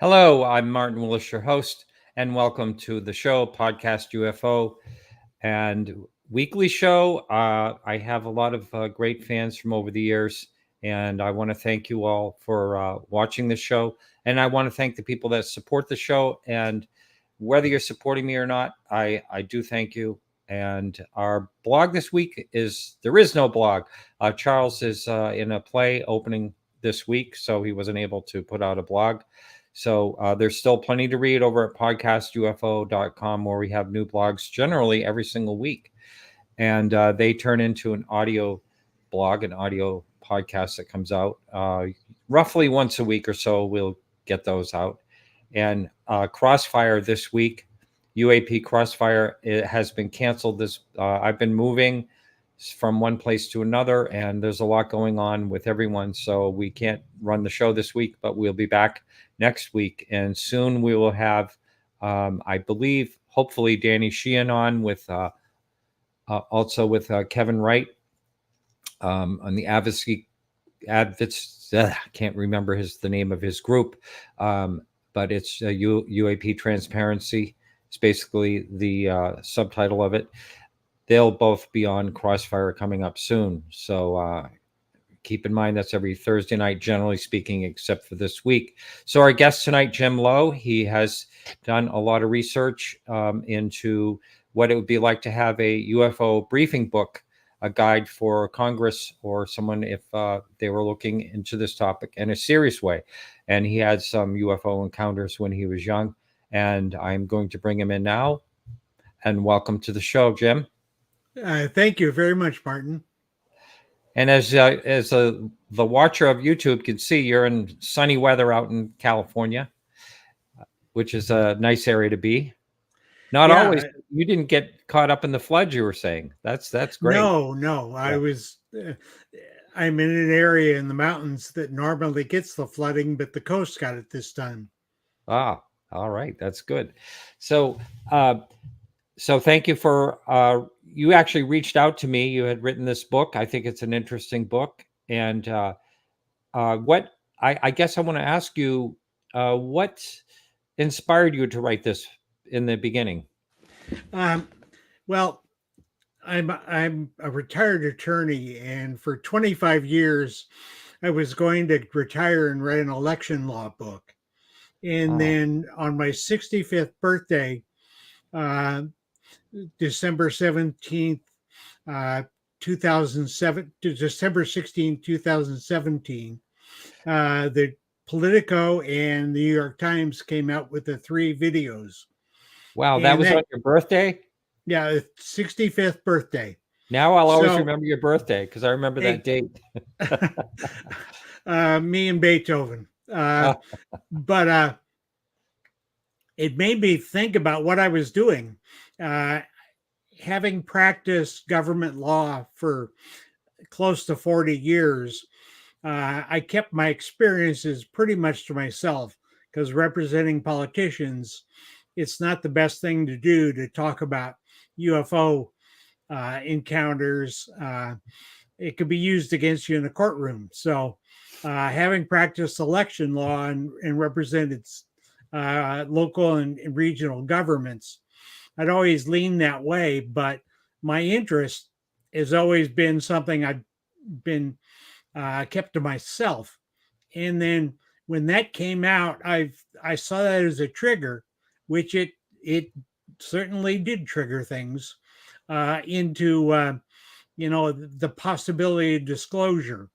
Hello, I'm Martin Willis, your host, and welcome to the show, Podcast UFO and weekly show. I have a lot of great fans from over the years, and I want to thank you all for watching the show. And I want to thank the people that support the show. And whether you're supporting me or not, I do thank you. And our blog this week there is no blog. Charles is in a play opening this week, so he wasn't able to put out a blog. So there's still plenty to read over at podcastufo.com, where we have new blogs generally every single week. And they turn into an audio blog, an audio podcast that comes out roughly once a week or so. We'll get those out. And Crossfire this week, UAP Crossfire, it has been canceled. I've been moving from one place to another, and there's a lot going on with everyone, so we can't run the show this week, but we'll be back next week. And soon we will have, I believe, hopefully Danny Sheehan on with also with Kevin Wright on the advocacy. I can't remember the name of his group, but it's UAP Transparency. It's basically the subtitle of it. They'll both be on Crossfire coming up soon. So keep in mind that's every Thursday night, generally speaking, except for this week. So our guest tonight, Jim Lough, he has done a lot of research into what it would be like to have a UFO briefing book, a guide for Congress or someone if they were looking into this topic in a serious way. And he had some UFO encounters when he was young. And I'm going to bring him in now. And welcome to the show, Jim. Thank you very much, Martin. And as the watcher of YouTube can see, you're in sunny weather out in California, which is a nice area to be. Not always. You didn't get caught up in the flood, you were saying. That's great. No. Yeah. I'm in an area in the mountains that normally gets the flooding, but the coast got it this time. Ah, all right. That's good. So thank you for you actually reached out to me. You had written this book. I think it's an interesting book. And what I guess I want to ask you, what inspired you to write this in the beginning? Well, I'm a retired attorney, and for 25 years, I was going to retire and write an election law book. And then on my 65th birthday, December 17th, 2007 to December 16th, 2017, the Politico and the New York Times came out with the 3 videos. Wow, that was on your birthday? Yeah, 65th birthday. Now I'll always remember your birthday because I remember that date. Me and Beethoven. But it made me think about what I was doing. Having practiced government law for close to 40 years, I kept my experiences pretty much to myself because representing politicians, it's not the best thing to do to talk about UFO encounters. It could be used against you in a courtroom. So having practiced election law and represented local and regional governments, I'd always leaned that way, but my interest has always been something I've been kept to myself. And then when that came out, I saw that as a trigger, which it certainly did trigger things into the possibility of disclosure.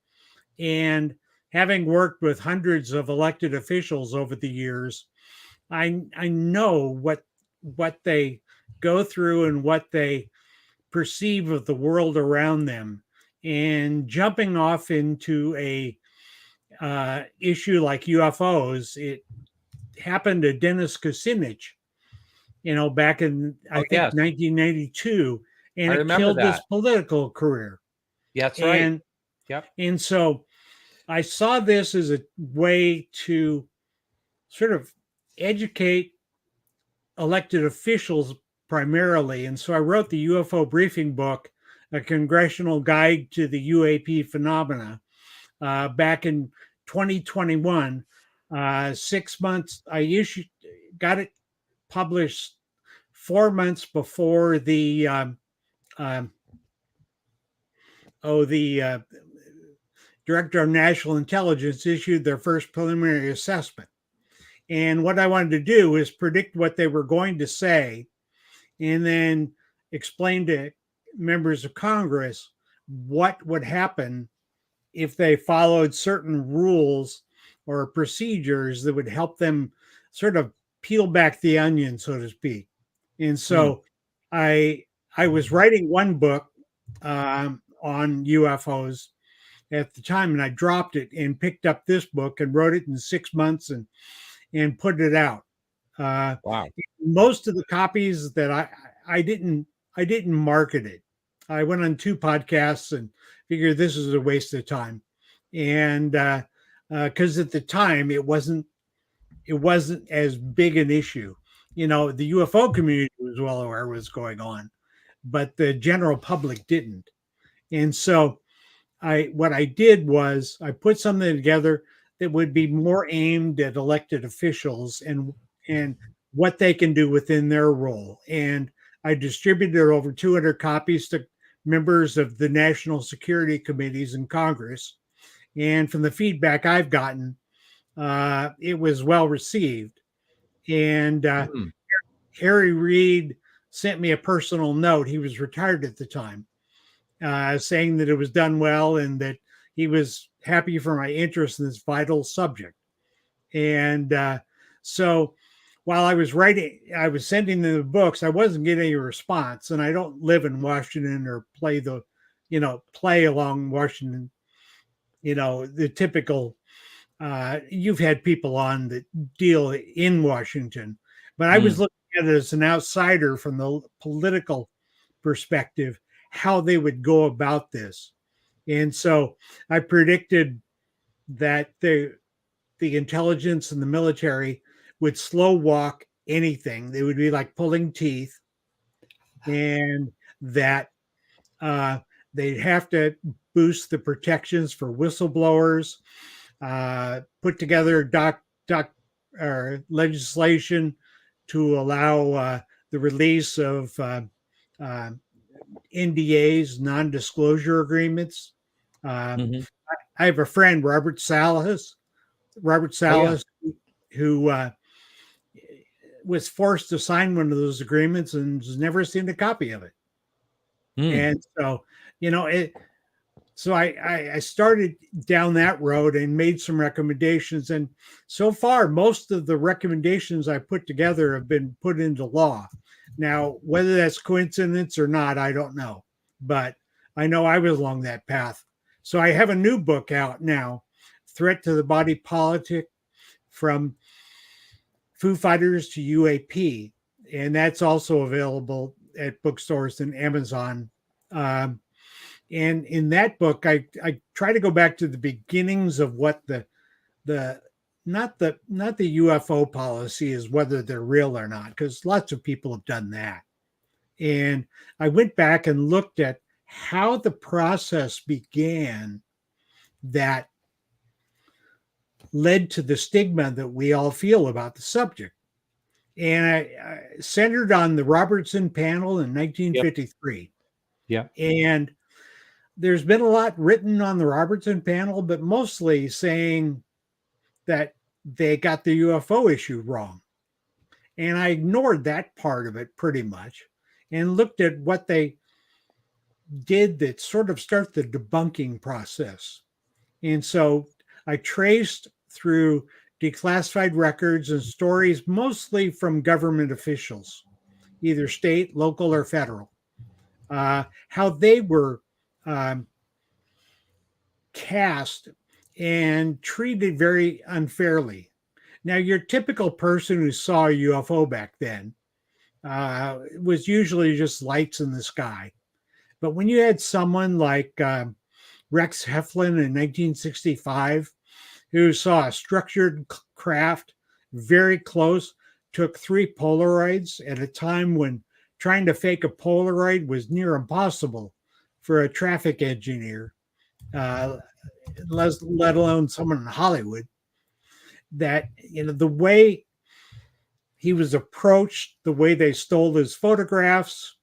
And having worked with hundreds of elected officials over the years, I know what they go through and what they perceive of the world around them. And jumping off into a issue like UFOs, it happened to Dennis Kucinich, back in, I think, 1992. And it killed his political career. Yeah, that's right. Yep. And so I saw this as a way to sort of educate elected officials primarily. And so I wrote the UFO Briefing Book, a congressional guide to the UAP phenomena, back in 2021. 6 months. Got it published 4 months before the Director of National Intelligence issued their first preliminary assessment. And what I wanted to do is predict what they were going to say and then explain to members of Congress what would happen if they followed certain rules or procedures that would help them sort of peel back the onion, so to speak. And so I was writing one book on UFOs at the time, and I dropped it and picked up this book and wrote it in 6 months and put it out. Wow. Most of the copies that I didn't market it. I went on 2 podcasts and figured this is a waste of time, and because at the time it wasn't as big an issue. The UFO community was well aware what was going on, but the general public didn't. And so what I did was I put something together that would be more aimed at elected officials and what they can do within their role. And I distributed over 200 copies to members of the national security committees in Congress. And from the feedback I've gotten, it was well received. And Harry Reid sent me a personal note. He was retired at the time, saying that it was done well and that he was happy for my interest in this vital subject. And so while I was writing, I was sending them the books, I wasn't getting any response. And I don't live in Washington or play along Washington, the typical, you've had people on that deal in Washington, but I was looking at it as an outsider from the political perspective, how they would go about this. And so I predicted that the intelligence and the military would slow walk anything. They would be like pulling teeth, and that they'd have to boost the protections for whistleblowers, put together legislation to allow the release of NDAs, non-disclosure agreements. I have a friend, Robert Salas, who was forced to sign one of those agreements and has never seen a copy of it. And so, so I started down that road and made some recommendations. And so far, most of the recommendations I put together have been put into law. Now, whether that's coincidence or not, I don't know. But I know I was along that path. So I have a new book out now, Threat to the Body Politic, from Foo Fighters to UAP. And that's also available at bookstores and Amazon. And in that book, I try to go back to the beginnings of what the not the UFO policy is, whether they're real or not, because lots of people have done that. And I went back and looked at how the process began that led to the stigma that we all feel about the subject. And I centered on the Robertson panel in 1953. Yeah. And there's been a lot written on the Robertson panel, but mostly saying that they got the UFO issue wrong. And I ignored that part of it pretty much and looked at what they did that sort of start the debunking process. And so I traced through declassified records and stories, mostly from government officials, either state, local, or federal, how they were cast and treated very unfairly. Now, your typical person who saw a UFO back then was usually just lights in the sky. But when you had someone like Rex Heflin in 1965, who saw a structured craft very close, took 3 Polaroids at a time when trying to fake a Polaroid was near impossible for a traffic engineer, let alone someone in Hollywood. that, the way he was approached, the way they stole his photographs,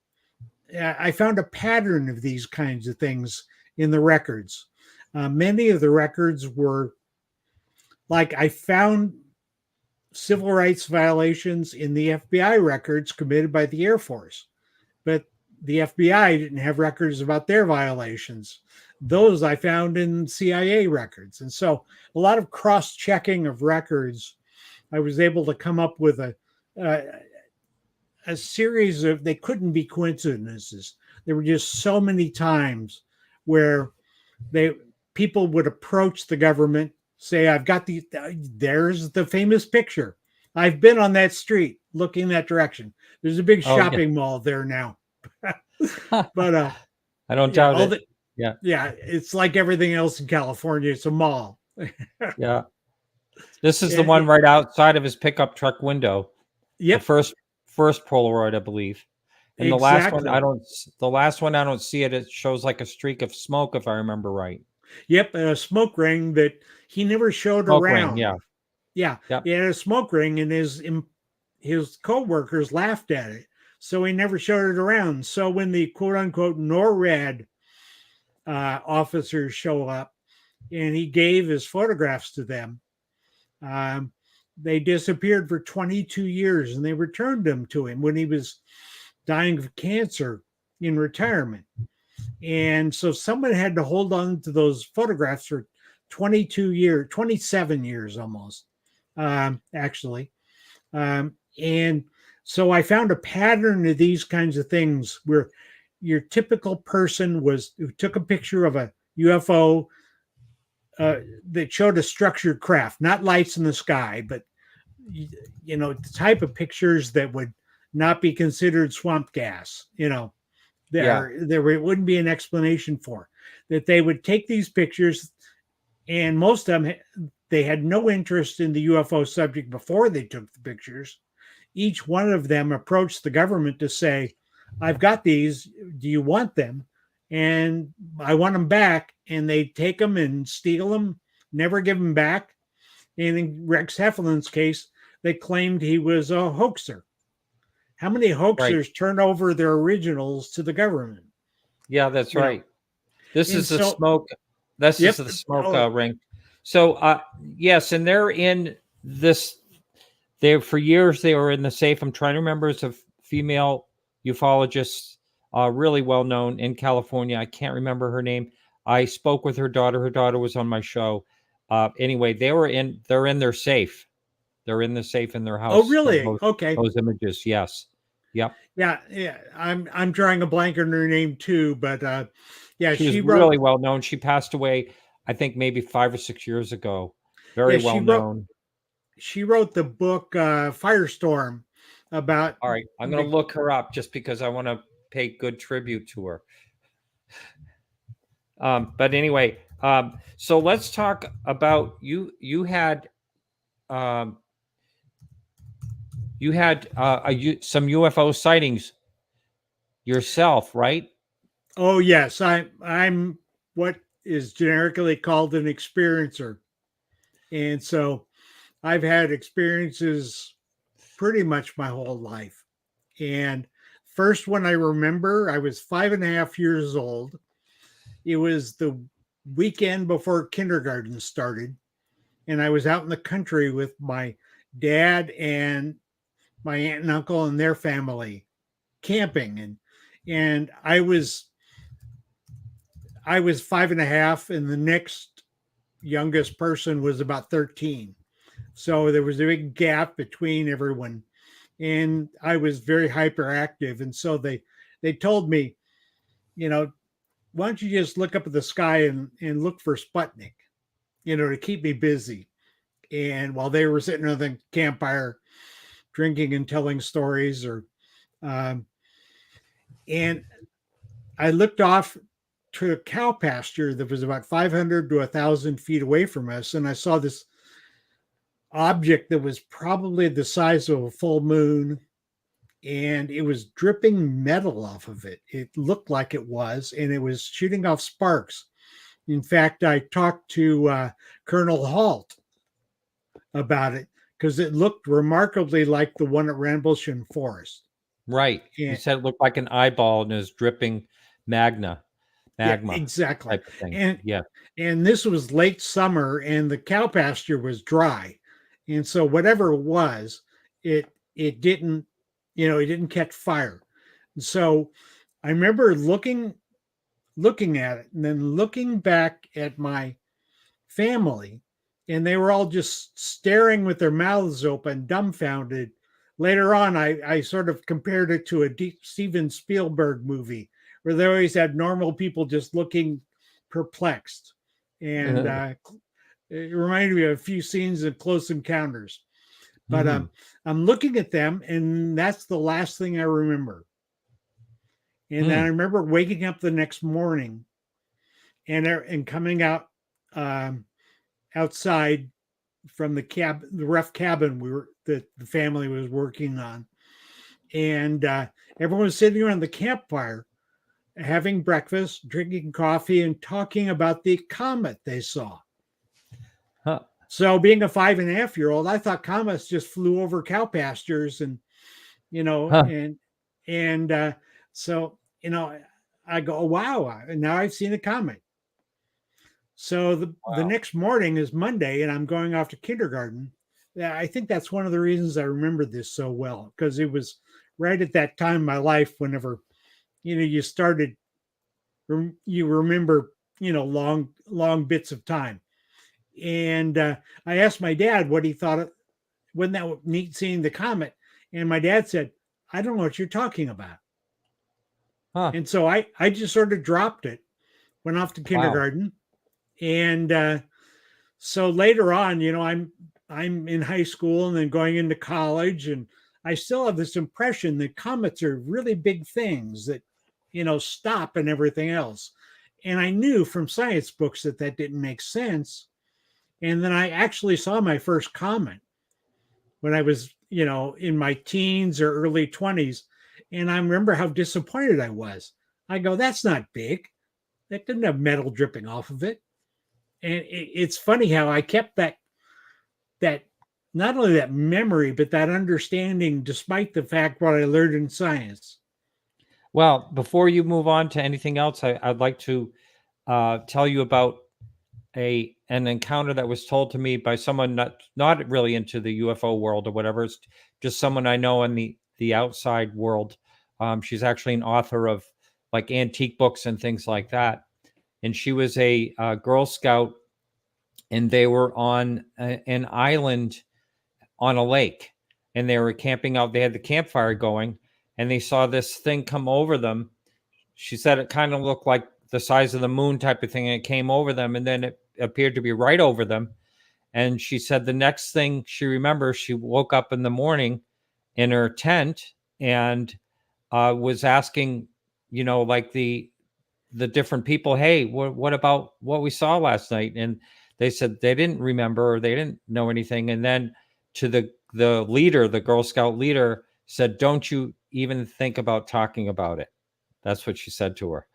I found a pattern of these kinds of things in the records. Many of the records were like, I found civil rights violations in the FBI records committed by the Air Force, but the FBI didn't have records about their violations. Those I found in CIA records. And so a lot of cross-checking of records, I was able to come up with a series of, they couldn't be coincidences. There were just so many times where people would approach the government, say, I've got there's the famous picture. I've been on that street looking that direction. There's a big shopping mall there now. But I don't doubt it. Yeah, it's like everything else in California. It's a mall. Yeah. This is the one right outside of his pickup truck window. Yep. The first Polaroid, I believe. And exactly. the last one I don't see it. It shows like a streak of smoke, if I remember right. Yep, a smoke ring that he never showed around. Yeah. Yep. He had a smoke ring, and his co-workers laughed at it, so he never showed it around. So when the quote unquote NORAD officers show up, and he gave his photographs to them, they disappeared for 22 years, and they returned them to him when he was dying of cancer in retirement. And so someone had to hold on to those photographs for 27 years almost, actually. And so I found a pattern of these kinds of things where your typical person who took a picture of a UFO that showed a structured craft, not lights in the sky, but the type of pictures that would not be considered swamp gas, there wouldn't be an explanation for that. They would take these pictures, and most of them, they had no interest in the UFO subject before they took the pictures. Each one of them approached the government to say, I've got these, do you want them? And I want them back. And they take them and steal them, never give them back. And in Rex Heflin's case, they claimed he was a hoaxer. How many hoaxers turn over their originals to the government? Yeah, that's right. This is the smoke. This is the smoke ring. So, yes, and they're in this. For years they were in the safe. I'm trying to remember. It's a female ufologist, really well known in California. I can't remember her name. I spoke with her daughter. Her daughter was on my show. Anyway, they're in their safe. They're in the safe in their house. Oh, really? Okay. Those images, yes. Yep. Yeah. I'm drawing a blank on her name too, but she was really well known. She passed away, I think, maybe 5 or 6 years ago. Very well known. She wrote the book Firestorm about. All right, I'm going to look her up just because I want to pay good tribute to her. But anyway, so let's talk about you. You had some UFO sightings yourself, right? Oh yes, I'm what is generically called an experiencer, and so I've had experiences pretty much my whole life. And first one I remember, I was 5.5 years old. It was the weekend before kindergarten started, and I was out in the country with my dad and my aunt and uncle and their family camping, and I was 5.5, and the next youngest person was about 13. So there was a big gap between everyone, and I was very hyperactive. And so they told me, why don't you just look up at the sky and look for Sputnik, to keep me busy. And while they were sitting on the campfire drinking and telling stories, and I looked off to a cow pasture that was about 500 to 1,000 feet away from us, and I saw this object that was probably the size of a full moon, and it was dripping metal off of it. It looked like it was, and it was shooting off sparks. In fact, I talked to Colonel Halt about it because it looked remarkably like the one at Rambleton Forest. Right. You And said it looked like an eyeball and it was dripping magma yeah, exactly. type of thing. And Yeah. and this was late summer and the cow pasture was dry. And so whatever it was, it didn't, it didn't catch fire. And so I remember looking at it and then looking back at my family, and they were all just staring with their mouths open, dumbfounded. Later on, I sort of compared it to a Steven Spielberg movie where they always had normal people just looking perplexed. And it reminded me of a few scenes of Close Encounters. But I'm looking at them, and that's the last thing I remember. And then I remember waking up the next morning and coming out outside from the rough cabin that the family was working on, and everyone was sitting around the campfire, having breakfast, drinking coffee, and talking about the comet they saw. Huh. So, being a 5.5-year-old, I thought comets just flew over cow pastures, and so I go, oh, wow! Now I've seen a comet. So the next morning is Monday, and I'm going off to kindergarten. I think that's one of the reasons I remember this so well, because it was right at that time in my life whenever, you started, you remember, long bits of time. And I asked my dad what he thought of, wasn't that neat seeing the comet? And my dad said, I don't know what you're talking about. Huh. And so I just sort of dropped it, went off to kindergarten. Wow. And so later on, I'm in high school and then going into college, and I still have this impression that comets are really big things that, stop and everything else. And I knew from science books that didn't make sense. And then I actually saw my first comet when I was, in my teens or early 20s. And I remember how disappointed I was. I go, that's not big. That didn't have metal dripping off of it. And it's funny how I kept that not only that memory, but that understanding, despite the fact what I learned in science. Well, before you move on to anything else, I'd like to tell you about an encounter that was told to me by someone not really into the UFO world or whatever. It's just someone I know in the outside world. She's actually an author of like antique books and things like that. And she was a Girl Scout, and they were on an island on a lake, and they were camping out. They had the campfire going, and they saw this thing come over them. She said it kind of looked like the size of the moon type of thing, and it came over them, and then it appeared to be right over them. And she said the next thing she remembers, she woke up in the morning in her tent and was asking, like the different people, hey, what about what we saw last night? And they said they didn't remember, or they didn't know anything. And then to the leader, the Girl Scout leader, said, don't you even think about talking about it. That's what she said to her.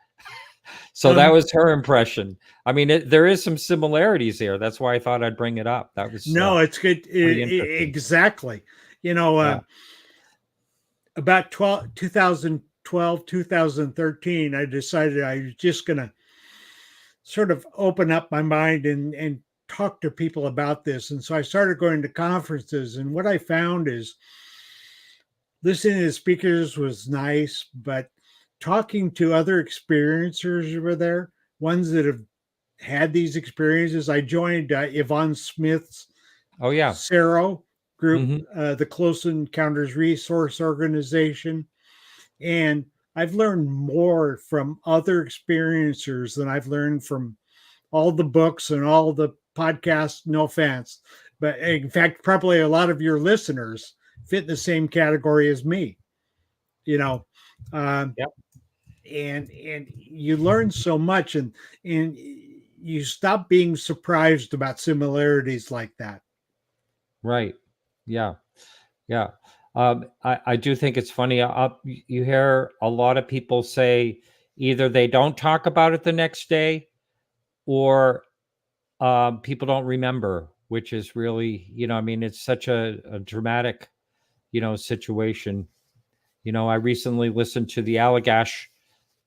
So that was her impression. I mean, there is some similarities here. That's why I thought I'd bring it up. That was it's good. Exactly. About 2012, 2013, I decided I was just going to sort of open up my mind and talk to people about this. And so I started going to conferences, and what I found is listening to speakers was nice, but talking to other experiencers over there, ones that have had these experiences. I joined Yvonne Smith's CERO group, the Close Encounters Resource Organization. And I've learned more from other experiencers than I've learned from all the books and all the podcasts. No offense, but in fact, probably a lot of your listeners fit in the same category as me. And you learn so much, and you stop being surprised about similarities like that. Right. Yeah. Yeah. I do think it's funny. You hear a lot of people say either they don't talk about it the next day, or people don't remember which is really, I mean, it's such a dramatic, situation. I recently listened to the Allagash,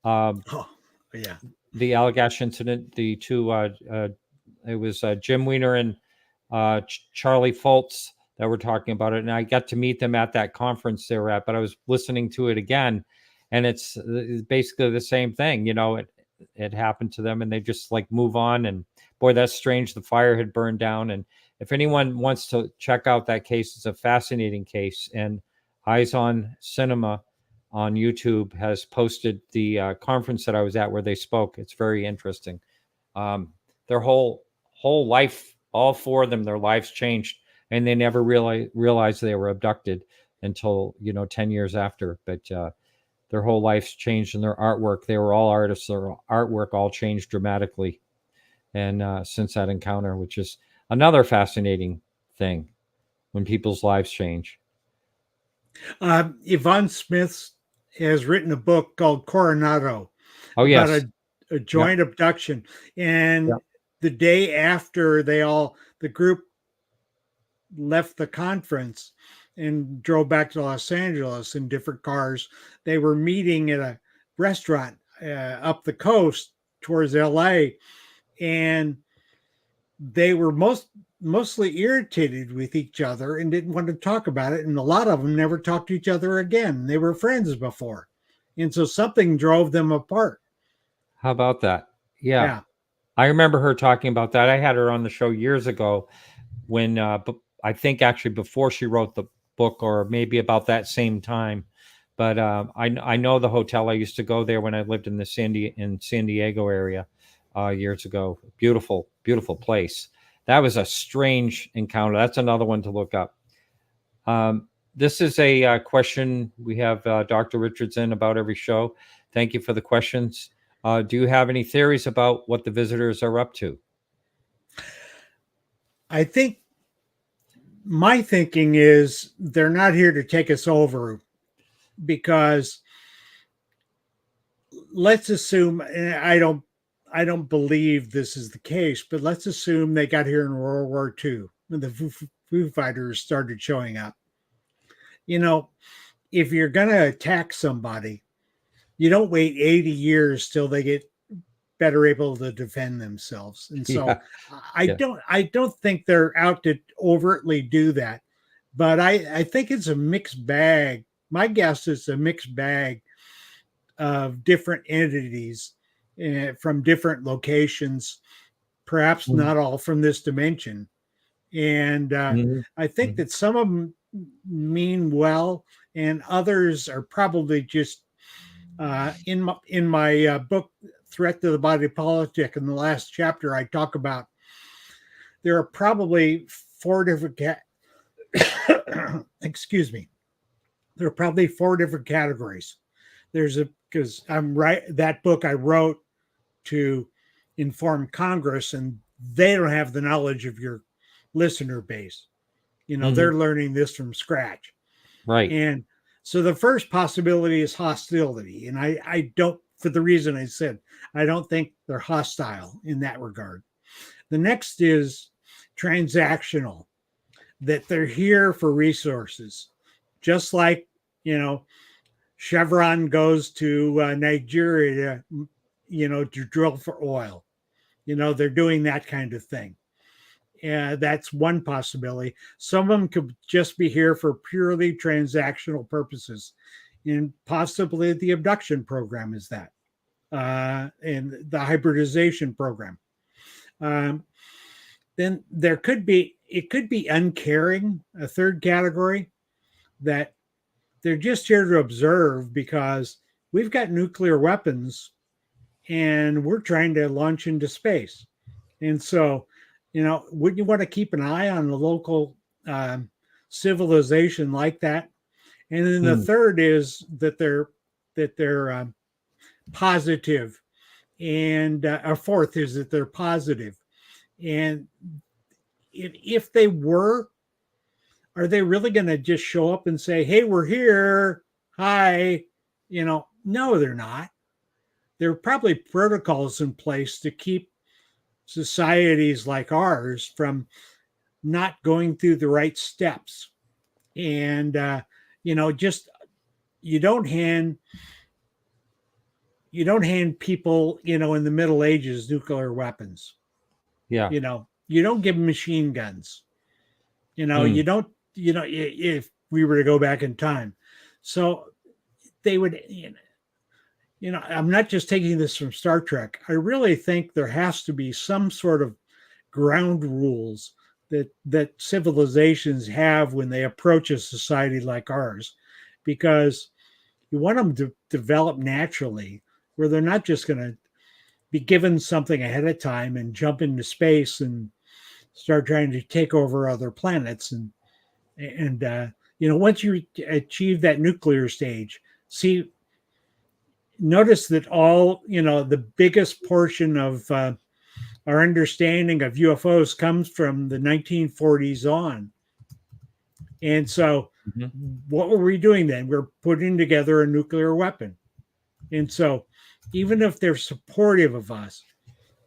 Oh, yeah. the Allagash incident. The two, it was Jim Weiner and Charlie Fultz that were talking about it, and I got to meet them at that conference they were at. But I was listening to it again, and it's basically the same thing. It happened to them, and they just like move on. And boy, that's strange. The fire had burned down, and if anyone wants to check out that case, it's a fascinating case. And Eyes on Cinema on YouTube has posted the conference that I was at where they spoke. It's very interesting. Their whole life, all four of them, their lives changed, and they never realized they were abducted until 10 years after. But their whole lives changed, and their artwork, they were all artists, their artwork all changed dramatically. And since that encounter, which is another fascinating thing when people's lives change. Yvonne Smith has written a book called Coronado Yes. about a joint abduction. And the day after the group left the conference and drove back to Los Angeles in different cars, they were meeting at a restaurant up the coast towards LA. And they were mostly irritated with each other and didn't want to talk about it. And a lot of them never talked to each other again. They were friends before. And so something drove them apart. How about that? Yeah. I remember her talking about that. I had her on the show years ago when I think actually before she wrote the book, or maybe about that same time. But I know the hotel. I used to go there when I lived in the San Diego area years ago. Beautiful, beautiful place. That was a strange encounter. That's another one to look up. This is a question we have Dr. Richards in about every show. Thank you for the questions. Do you have any theories about what the visitors are up to? I think my thinking is they're not here to take us over, because let's assume, and I don't believe this is the case, but let's assume they got here in World War II when the Foo Fighters started showing up. If you're going to attack somebody, you don't wait 80 years till they get better able to defend themselves. And so I don't think they're out to overtly do that, but I think it's a mixed bag. My guess is a mixed bag of different entities from different locations, perhaps not all from this dimension. And I think that some of them mean well, and others are probably just in my book, Threat to the Body Politic, in the last chapter, I talk about there are probably four different excuse me. There are probably four different categories. Because that book I wrote to inform Congress, and they don't have the knowledge of your listener base. They're learning this from scratch. Right. And so the first possibility is hostility. And I don't, for the reason I said, I don't think they're hostile in that regard. The next is transactional, that they're here for resources. Just like, Chevron goes to Nigeria, to drill for oil. They're doing that kind of thing. That's one possibility. Some of them could just be here for purely transactional purposes. And possibly the abduction program is that. And the hybridization program. Then it could be uncaring, a third category, that they're just here to observe because we've got nuclear weapons and we're trying to launch into space. And so, wouldn't you want to keep an eye on the local civilization like that? And then the third is that they're positive, and a fourth is that they're positive. And if they were, are they really going to just show up and say, "Hey, we're here. Hi"? No, they're not. There are probably protocols in place to keep societies like ours from not going through the right steps. And, just you don't hand people, in the Middle Ages, nuclear weapons. Yeah. You don't give them machine guns. Mm. You don't, if we were to go back in time. So they would, I'm not just taking this from Star Trek. I really think there has to be some sort of ground rules that civilizations have when they approach a society like ours, because you want them to develop naturally, where they're not just going to be given something ahead of time and jump into space and start trying to take over other planets. And once you achieve that nuclear stage, notice that all, the biggest portion of our understanding of UFOs comes from the 1940s on. And so what were we doing then? We're putting together a nuclear weapon. And so even if they're supportive of us,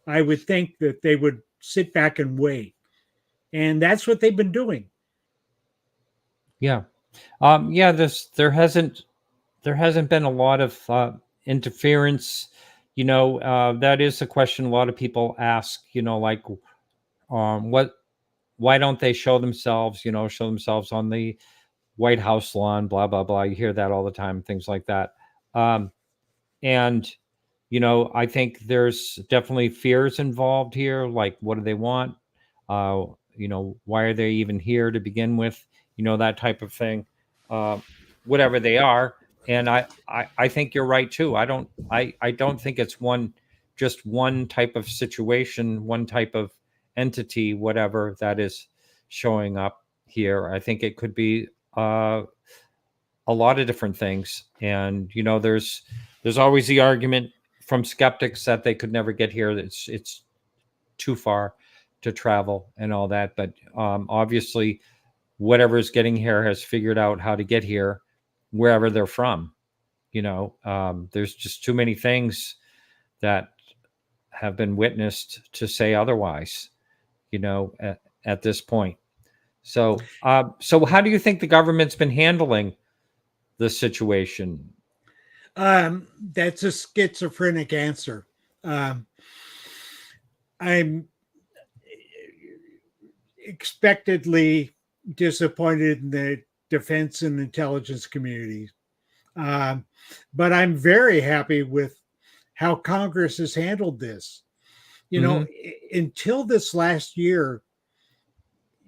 I would think that they would sit back and wait. And that's what they've been doing. Yeah. There hasn't been a lot of interference. That is a question a lot of people ask, like, why don't they show themselves on the White House lawn, blah, blah, blah. You hear that all the time, things like that. And, I think there's definitely fears involved here. Like, what do they want? Why are they even here to begin with? That type of thing, whatever they are. And I think you're right too. I don't think it's just one type of situation, one type of entity, whatever that is showing up here. I think it could be a lot of different things. And, there's always the argument from skeptics that they could never get here. It's too far to travel and all that. But obviously, whatever is getting here has figured out how to get here wherever they're from. There's just too many things that have been witnessed to say otherwise, at this point. So how do you think the government's been handling the situation? That's a schizophrenic answer. I'm expectedly disappointed in the defense and intelligence community. But I'm very happy with how Congress has handled this. Until this last year,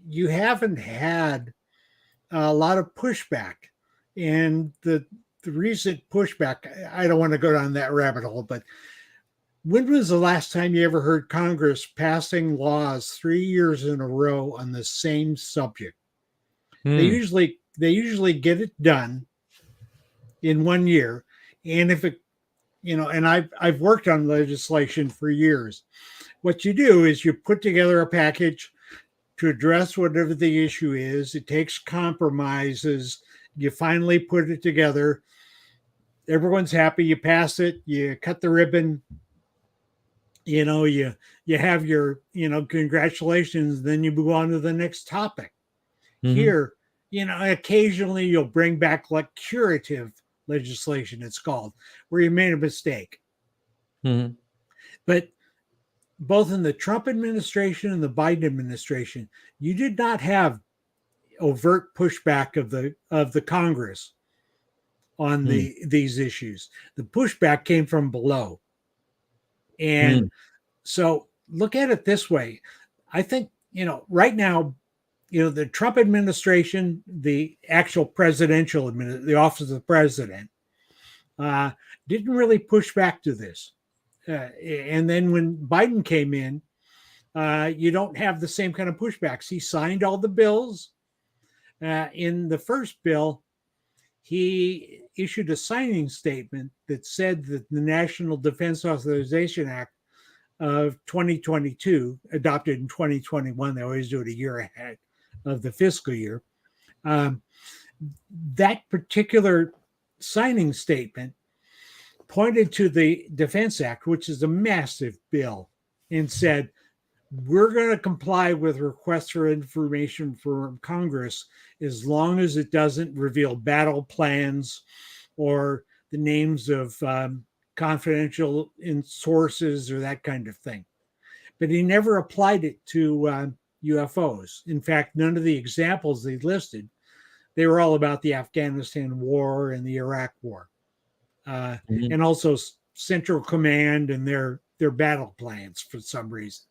you haven't had a lot of pushback. And the recent pushback, I don't want to go down that rabbit hole, but when was the last time you ever heard Congress passing laws 3 years in a row on the same subject? They usually get it done in 1 year. And if it, and I've worked on legislation for years. What you do is you put together a package to address whatever the issue is. It takes compromises. You finally put it together. Everyone's happy. You pass it. You cut the ribbon. You have your, congratulations. Then you move on to the next topic. Here, occasionally you'll bring back like curative legislation, it's called, where you made a mistake. But both in the Trump administration and the Biden administration, you did not have overt pushback of the Congress on these issues. The pushback came from below. And so look at it this way. I think, right now, the Trump administration, the actual presidential the office of the president, didn't really push back to this. And then when Biden came in, you don't have the same kind of pushbacks. He signed all the bills. In the first bill, he issued a signing statement that said that the National Defense Authorization Act of 2022, adopted in 2021, they always do it a year ahead of the fiscal year. That particular signing statement pointed to the Defense Act, which is a massive bill, and said, we're going to comply with requests for information from Congress as long as it doesn't reveal battle plans or the names of confidential sources or that kind of thing. But he never applied it to UFOs. In fact, none of the examples they listed, they were all about the Afghanistan war and the Iraq war, and also Central Command and their battle plans for some reason,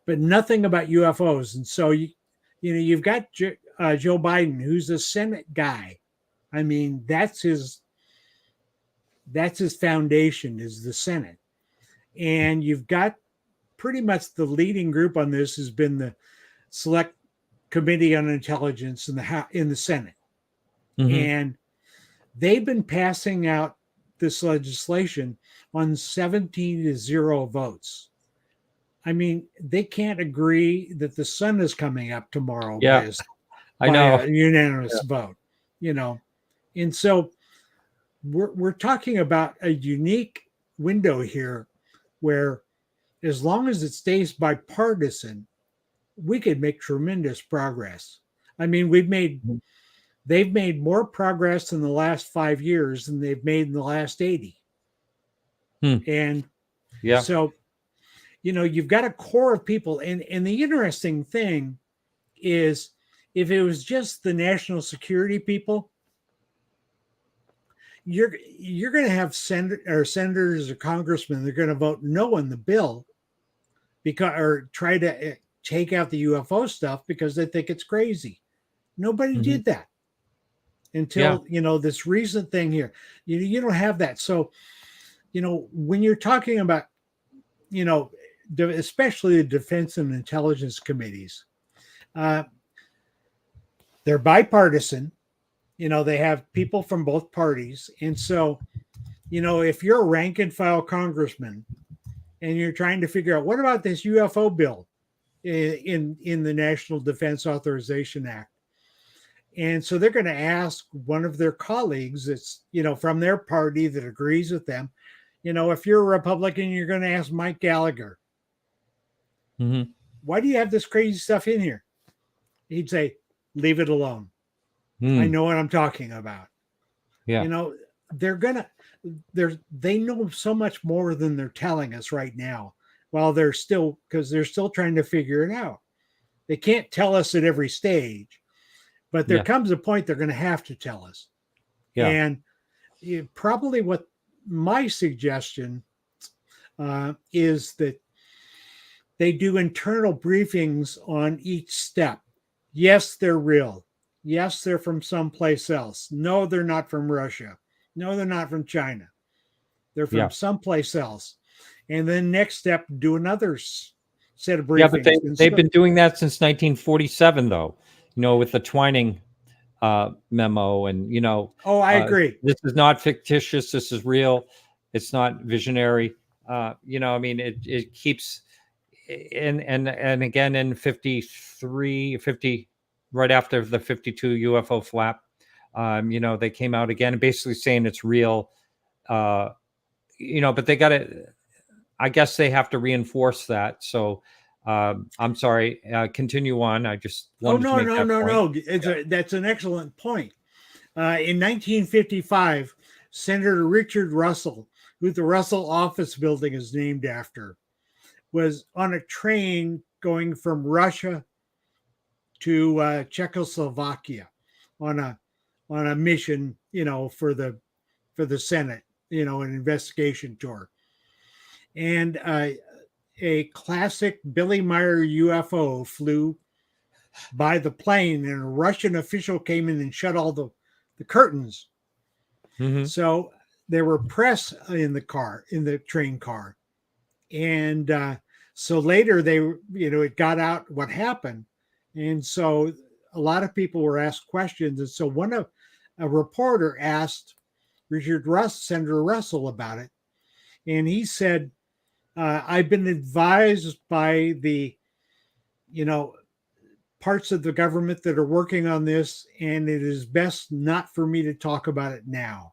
but nothing about UFOs. And so you've got Joe Biden, who's a Senate guy. I mean, that's his foundation, is the Senate, and you've got pretty much the leading group on this has been the Select Committee on Intelligence in the Senate. And they've been passing out this legislation on 17-0 votes. I mean, they can't agree that the sun is coming up tomorrow. Yeah, I know. A unanimous vote, and so we're talking about a unique window here where, as long as it stays bipartisan, we could make tremendous progress. I mean, they've made more progress in the last 5 years than they've made in the last 80. And so, you've got a core of people. And the interesting thing is, if it was just the national security people, you're going to have senators or congressmen, they're going to vote no on the bill or try to take out the UFO stuff because they think it's crazy. Nobody did that until this recent thing here. You don't have that. So when you're talking about especially the defense and intelligence committees, they're bipartisan. They have people from both parties, and so if you're a rank and file congressman and you're trying to figure out what about this UFO bill in the National Defense Authorization Act. And so they're going to ask one of their colleagues that's, from their party that agrees with them, if you're a Republican, you're going to ask Mike Gallagher, why do you have this crazy stuff in here? He'd say, leave it alone. I know what I'm talking about. Yeah. They know so much more than they're telling us right now, because they're still trying to figure it out. They can't tell us at every stage, but there comes a point they're going to have to tell us. Yeah. And probably what my suggestion is that they do internal briefings on each step. Yes, they're real. Yes, they're from someplace else. No, they're not from Russia. No, they're not from China. They're from someplace else. And then next step, do another set of briefings. Yeah, but they've been doing that since 1947, though, with the Twining memo and, Oh, I agree. This is not fictitious. This is real. It's not visionary. It keeps, and again in 50, right after the 52 UFO flap, they came out again and basically saying it's real, but they got to, I guess they have to reinforce that. So I'm sorry, continue on. I just wanted to make that point. That's an excellent point. In 1955, Senator Richard Russell, who the Russell Office Building is named after, was on a train going from Russia to Czechoslovakia on a mission, for the Senate, an investigation tour. And a classic Billy Meyer UFO flew by the plane, and a Russian official came in and shut all the curtains. So there were press in the train car. And so later it got out what happened. And so a lot of people were asked questions. And so a reporter asked Senator Russell about it. And he said, I've been advised by the, parts of the government that are working on this, and it is best not for me to talk about it now.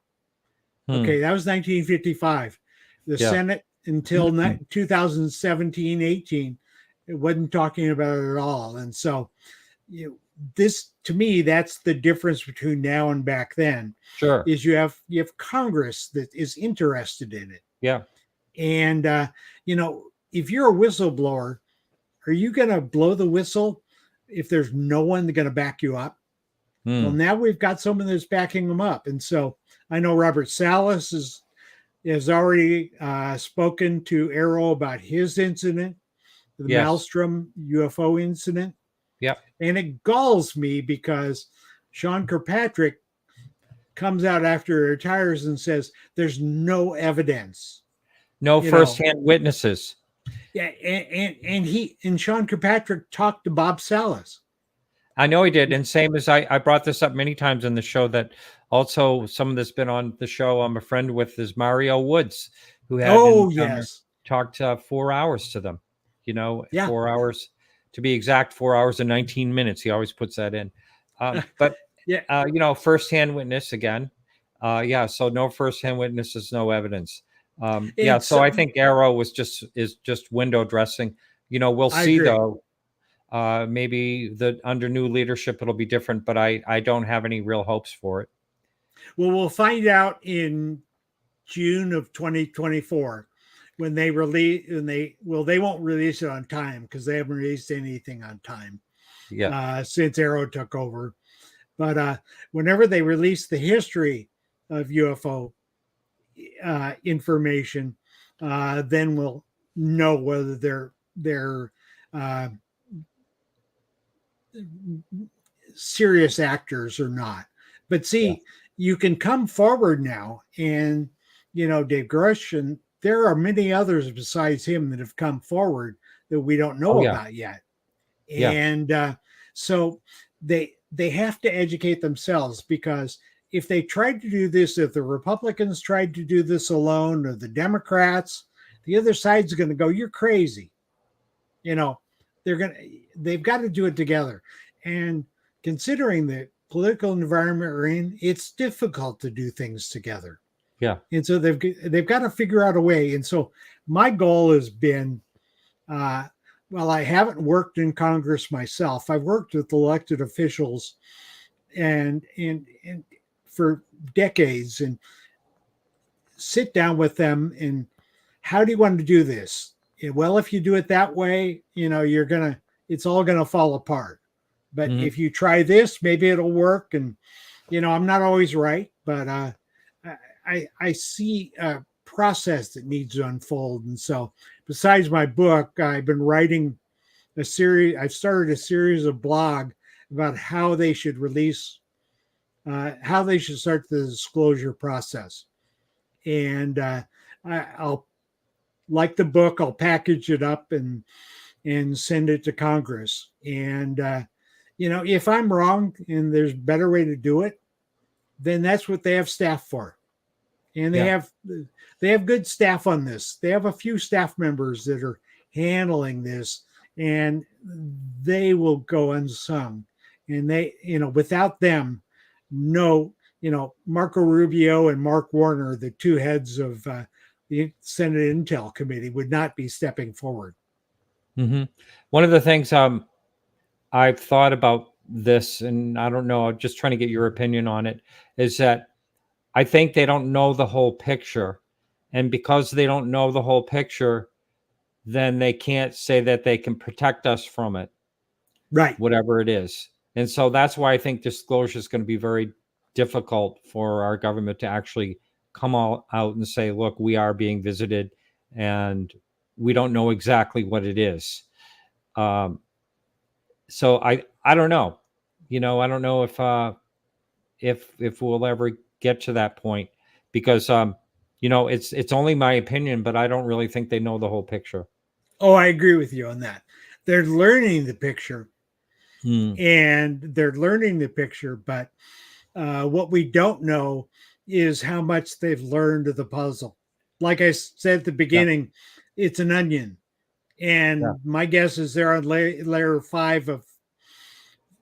Okay, that was 1955. The Senate until 2017-18 It wasn't talking about it at all. And so, this, to me, that's the difference between now and back then. Sure. Is you have Congress that is interested in it. Yeah. And if you're a whistleblower, are you going to blow the whistle if there's no one going to back you up? Well, now we've got someone that's backing them up. And so I know Robert Salas has already spoken to Arrow about his incident, the Maelstrom UFO incident. Yep. And it galls me because Sean Kirkpatrick comes out after he retires and says there's no evidence. No firsthand witnesses. Yeah, and Sean Kirkpatrick talked to Bob Salas. I know he did. And same as I brought this up many times in the show, that also someone that's been on the show I'm a friend with is Mario Woods, who had talked 4 hours to them. 4 hours, to be exact, 4 hours and 19 minutes. He always puts that in. But firsthand witness again. So no firsthand witnesses, no evidence. So I think Arrow is just window dressing. We'll see though. Maybe under new leadership it'll be different, but I don't have any real hopes for it. Well, we'll find out in June of 2024 when they release. They won't release it on time because they haven't released anything on time. Since Arrow took over. But whenever they release the history of UFO information, then we'll know whether they're serious actors or not. But see, you can come forward now, and Dave Grush, and there are many others besides him that have come forward that we don't know about yet. And so they have to educate themselves, because if they tried to do this, if the Republicans tried to do this alone, or the Democrats, the other side's going to go, "You're crazy." They've got to do it together. And considering the political environment we're in, it's difficult to do things together. Yeah. And so they've got to figure out a way. And so my goal has been, well, I haven't worked in Congress myself. I've worked with elected officials and for decades, and sit down with them and, how do you want to do this? Well, if you do it that way, it's all going to fall apart. But if you try this, maybe it'll work. And, I'm not always right, but I see a process that needs to unfold. And so besides my book, I've been writing I've started a series of blog about how they should start the disclosure process. And I'll, like the book, I'll package it up and send it to Congress. And, if I'm wrong and there's a better way to do it, then that's what they have staff for. And they have good staff on this. They have a few staff members that are handling this, and they will go unsung. And they, without them, Marco Rubio and Mark Warner, the two heads of the Senate Intel Committee, would not be stepping forward. Mm-hmm. One of the things I've thought about this, and I don't know, I'm just trying to get your opinion on it, is that I think they don't know the whole picture. And because they don't know the whole picture, then they can't say that they can protect us from it. Right. Whatever it is. And so that's why I think disclosure is going to be very difficult for our government to actually come out and say, look, we are being visited and we don't know exactly what it is. So I don't know. I don't know if we'll ever get to that point, because it's only my opinion, but I don't really think they know the whole picture. Oh, I agree with you on that. They're learning the picture. And they're learning the picture, but what we don't know is how much they've learned of the puzzle. Like I said at the beginning, it's an onion. And my guess is they're on layer 5 of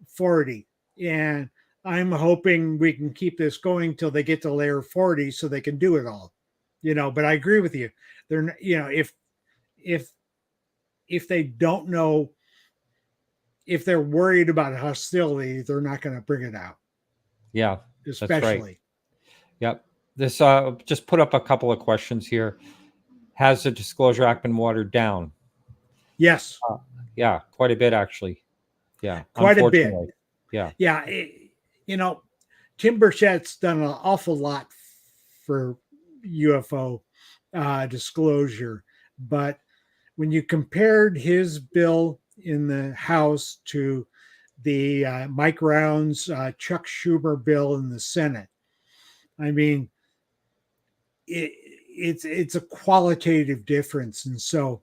40. And I'm hoping we can keep this going till they get to layer 40 so they can do it all. But I agree with you. They're, if if they don't know, if they're worried about hostility, they're not going to bring it out. Yeah, that's right. Especially. Yep. This just put up a couple of questions here. Has the Disclosure Act been watered down? Yes. Yeah, quite a bit actually. Yeah, Quite a bit. unfortunately. Yeah. Yeah. Tim Burchett's done an awful lot for UFO disclosure, but when you compared his bill in the House to the Mike Rounds, Chuck Schumer bill in the Senate, I mean, it's a qualitative difference. And so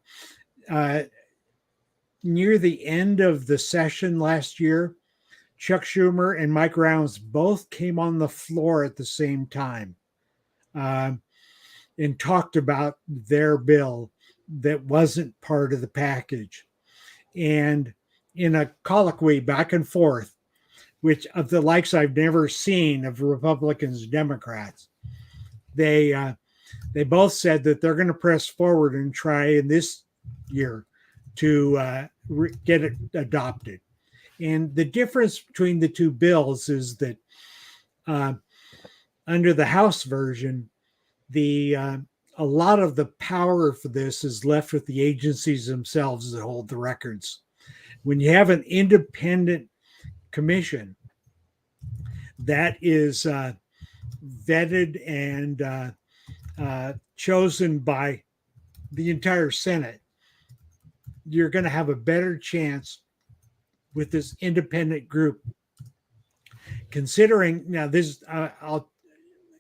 near the end of the session last year, Chuck Schumer and Mike Rounds both came on the floor at the same time and talked about their bill that wasn't part of the package. And in a colloquy back and forth, which of the likes I've never seen of Republicans and Democrats, they both said that they're going to press forward and try in this year to get it adopted. And the difference between the two bills is that under the House version, a lot of the power for this is left with the agencies themselves that hold the records. When you have an independent commission that is vetted and chosen by the entire Senate, you're going to have a better chance with this independent group. Considering now, this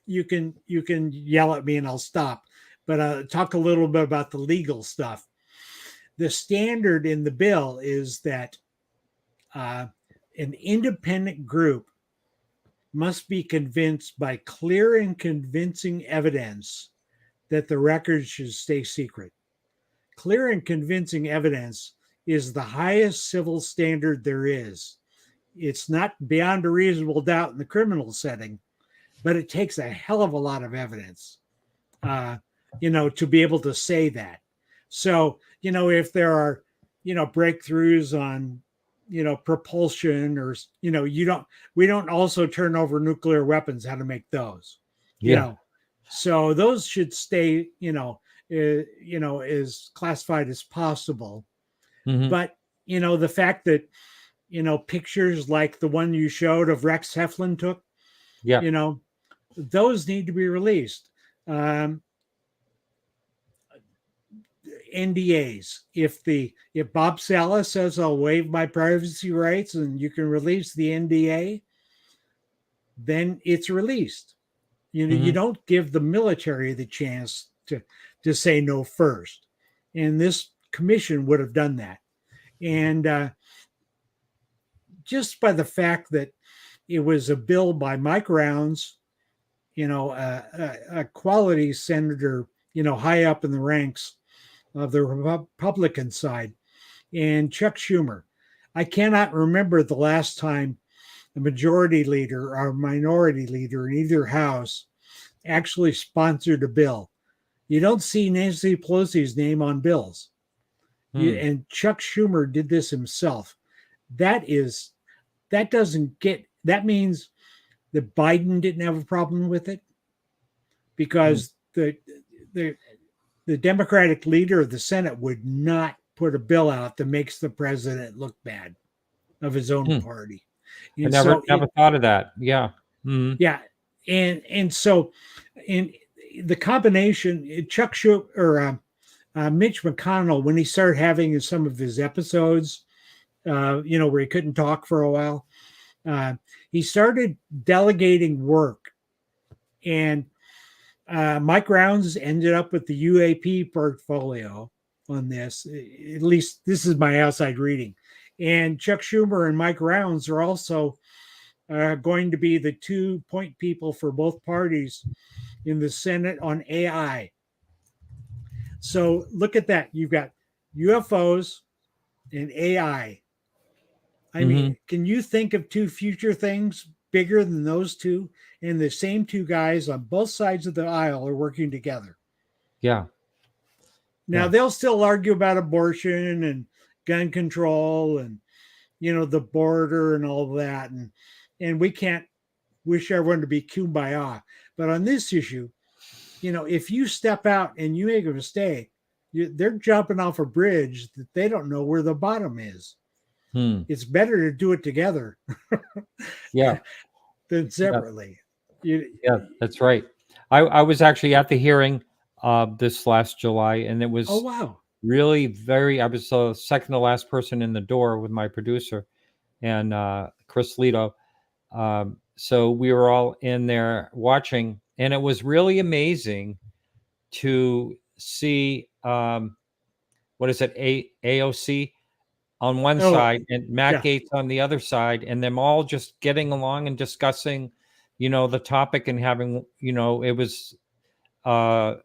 you can yell at me and I'll stop, but talk a little bit about the legal stuff. The standard in the bill is that an independent group must be convinced by clear and convincing evidence that the records should stay secret. Clear and convincing evidence is the highest civil standard there is. It's not beyond a reasonable doubt in the criminal setting, but it takes a hell of a lot of evidence, to be able to say that. So, if there are, breakthroughs on, propulsion or, we don't also turn over nuclear weapons, how to make those, so those should stay, as classified as possible. Mm-hmm. But, the fact that, pictures like the one you showed of Rex Heflin took, those need to be released. NDAs. If Bob Sala says I'll waive my privacy rights and you can release the NDA, then it's released. You don't give the military the chance to say no first. And this commission would have done that. And just by the fact that it was a bill by Mike Rounds, a quality senator, high up in the ranks of the Republican side, and Chuck Schumer. I cannot remember the last time a majority leader or minority leader in either house actually sponsored a bill. You don't see Nancy Pelosi's name on bills. And Chuck Schumer did this himself. That means that Biden didn't have a problem with it, because the Democratic leader of the Senate would not put a bill out that makes the president look bad of his own party. And I never thought of that. Yeah. Mm-hmm. Yeah. And so in the combination, Chuck Schumer or Mitch McConnell, when he started having some of his episodes, where he couldn't talk for a while, he started delegating work. And Mike Rounds ended up with the UAP portfolio on this. At least this is my outside reading. And Chuck Schumer and Mike Rounds are also going to be the 2 point people for both parties in the Senate on AI. So look at that. You've got UFOs and AI. I mean, can you think of two future things bigger than those two? And the same two guys on both sides of the aisle are working together. Yeah. Now Yeah. they'll still argue about abortion and gun control and the border and all of that, and we can't wish everyone to be kumbaya. But on this issue, if you step out and you make a mistake, they're jumping off a bridge that they don't know where the bottom is. Hmm. It's better to do it together Yeah. than separately. Yeah, that's right. I was actually at the hearing this last July, and it Oh was wow. really I was the second to last person in the door with my producer and Chris Lito. So we were all in there watching, and it was really amazing to see what is it, AOC on one Oh side and Matt yeah. Gaetz on the other side, and them all just getting along and discussing, the topic and having, it was a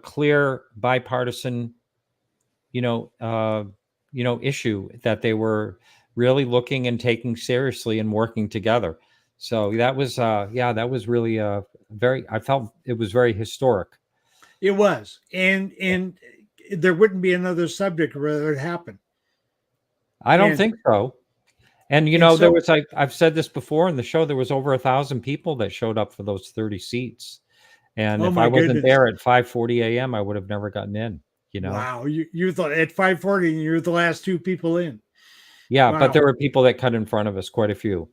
clear bipartisan, issue that they were really looking and taking seriously and working together. So that was, that was really I felt it was very historic. It was, and there wouldn't be another subject where it happened. I don't And think so. And and there so was I've said this before in the show. There was over 1,000 people that showed up for those 30 seats, and oh if I my wasn't goodness. there at 5:40 a.m., I would have never gotten in. Wow. You thought at 5:40 and you're the last two people in. Yeah, but Wow. there were people that cut in front of us, quite a few.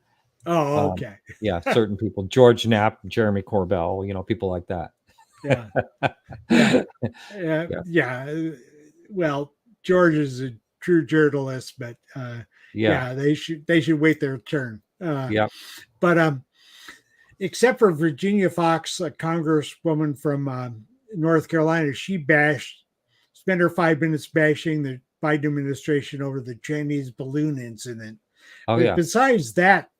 Oh, okay. Yeah, certain people, George Knapp, Jeremy Corbell, people like that. Yeah. Yeah. Yeah. Yeah. Well, George is a true journalist, but Yeah. they should wait their turn. Yeah. But except for Virginia Fox, a congresswoman from North Carolina, she spent her 5 minutes bashing the Biden administration over the Chinese balloon incident. Oh, But yeah. besides that,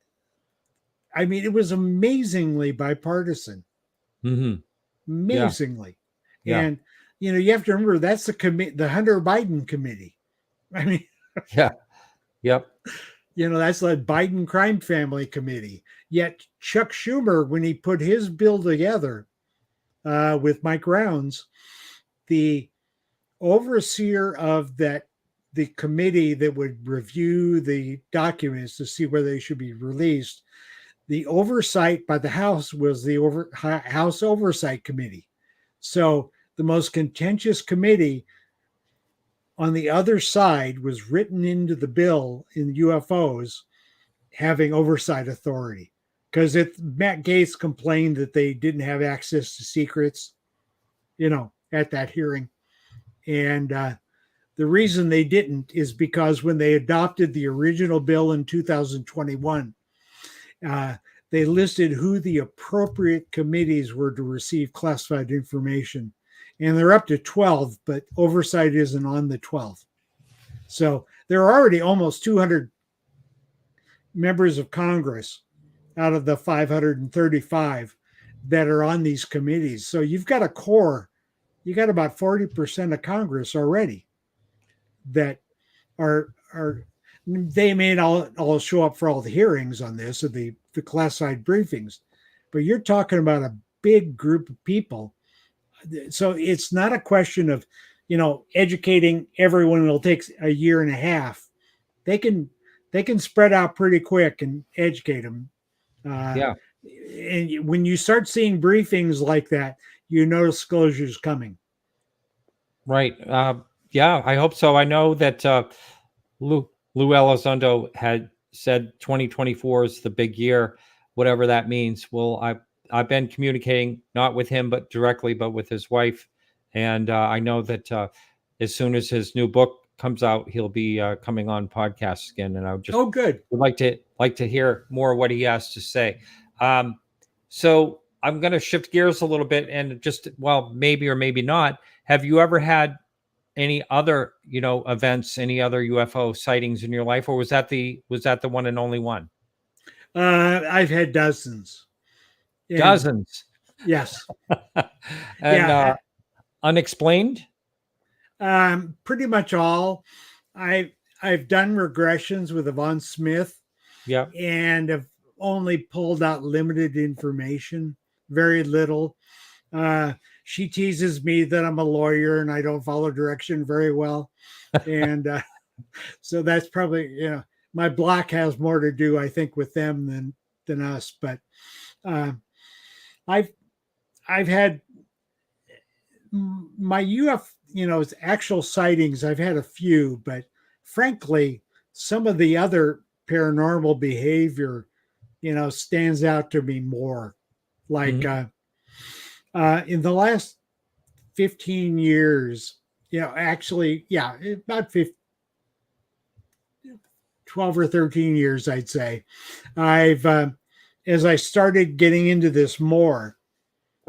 I mean, it was amazingly bipartisan. Mm-hmm. Amazingly. Yeah. And you have to remember that's the Hunter Biden committee. I mean, Yeah. Yep. that's the Biden crime family committee. Yet Chuck Schumer, when he put his bill together with Mike Rounds, the overseer of the committee that would review the documents to see whether they should be released, the oversight by the House was the House Oversight Committee. So the most contentious committee on the other side was written into the bill in UFOs having oversight authority, because Matt Gaetz complained that they didn't have access to secrets, at that hearing. And the reason they didn't is because when they adopted the original bill in 2021, they listed who the appropriate committees were to receive classified information. And they're up to 12, but oversight isn't on the 12th. So there are already almost 200 members of Congress out of the 535 that are on these committees. So you've got a core, you got about 40% of Congress already that are they may not all show up for all the hearings on this or the classified briefings, but you're talking about a big group of people. So it's not a question of, educating everyone. It'll take a year and a half. They can spread out pretty quick and educate them. Yeah. And when you start seeing briefings like that, disclosures coming. Right. Yeah, I hope so. I know that Lou Elizondo had said 2024 is the big year, whatever that means. Well, I've been communicating not with him, but directly, but with his wife, and I know that as soon as his new book comes out, he'll be coming on podcasts again, and I would just good. would like to hear more of what he has to say. So I'm going to shift gears a little bit and just, well, maybe or maybe not. Have you ever had any other, events, any other UFO sightings in your life, or was that the one and only one? I've had dozens. Dozens. Yes. And unexplained? Pretty much all. I've done regressions with Yvonne Smith. Yeah. And have only pulled out limited information, very little. she teases me that I'm a lawyer and I don't follow direction very well. And so that's probably, my block has more to do, I think, with them than us. But I've had my actual sightings. I've had a few, but frankly, some of the other paranormal behavior, stands out to me more. Like in the last 15 years, actually, about 12 or 13 years, I'd say, I've, as I started getting into this more,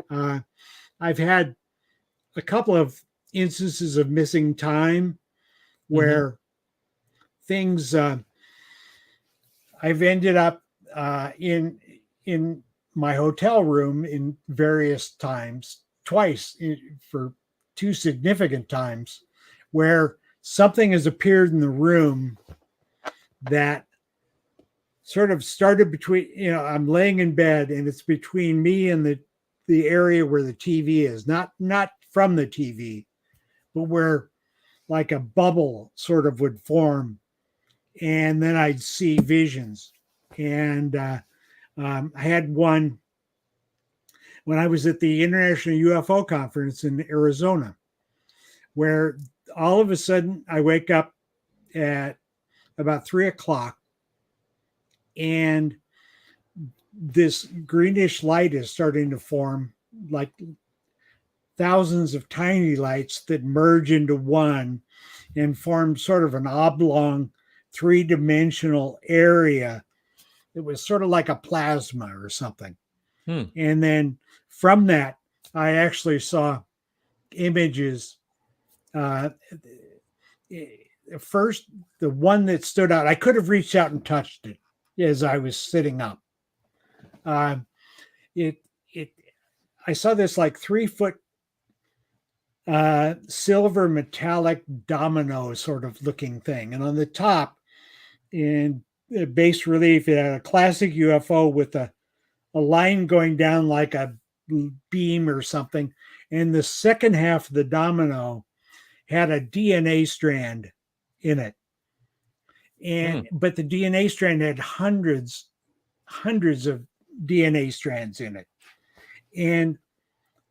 I've had a couple of instances of missing time where things, I've ended up in my hotel room in various times, twice for two significant times, where something has appeared in the room that sort of started between, I'm laying in bed and it's between me and the area where the TV is, not from the TV, but where like a bubble sort of would form. And then I'd see visions. And I had one when I was at the International UFO Conference in Arizona, where all of a sudden I wake up at about 3:00 and this greenish light is starting to form, like thousands of tiny lights that merge into one and form sort of an oblong three-dimensional area. It was sort of like a plasma or something. And then from that, I actually saw images. First, the one that stood out, I could have reached out and touched it as I was sitting up. I saw this like 3-foot silver metallic domino sort of looking thing. And on the top, in bas relief, it had a classic UFO with a line going down like a beam or something. And the second half of the domino had a DNA strand in it. And but the DNA strand had hundreds of DNA strands in it. And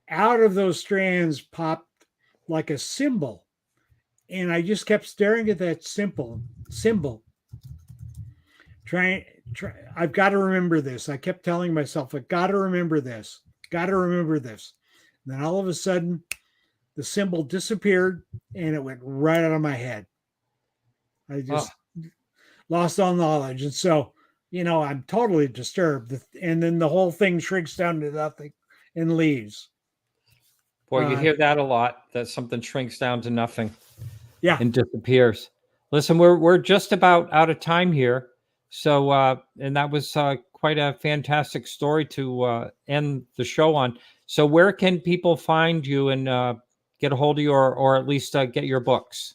out of those strands popped like a symbol. And I just kept staring at that symbol. I've got to remember this. I kept telling myself, I've got to remember this. And then all of a sudden, the symbol disappeared and it went right out of my head. I just lost all knowledge. And so, I'm totally disturbed. And then the whole thing shrinks down to nothing and leaves. Boy, you hear that a lot, that something shrinks down to nothing. Yeah. And disappears. Listen, we're just about out of time here. So, and that was quite a fantastic story to end the show on. So where can people find you and get a hold of you or at least get your books?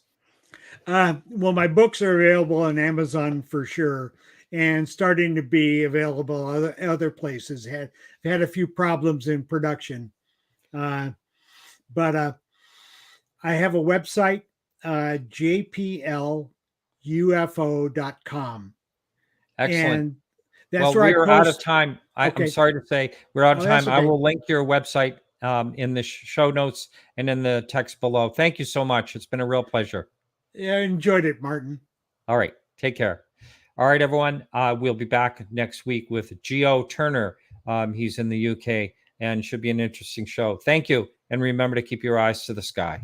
Well, my books are available on Amazon for sure and starting to be available other places. Had a few problems in production. But I have a website, jplufo.com. Excellent. And that's where we're out of time. I'm sorry to say we're out of time. Okay. I will link your website in the show notes and in the text below. Thank you so much. It's been a real pleasure. Yeah, I enjoyed it, Martin. All right. Take care. All right, everyone. We'll be back next week with Geo Turner. He's in the UK and should be an interesting show. Thank you. And remember to keep your eyes to the sky.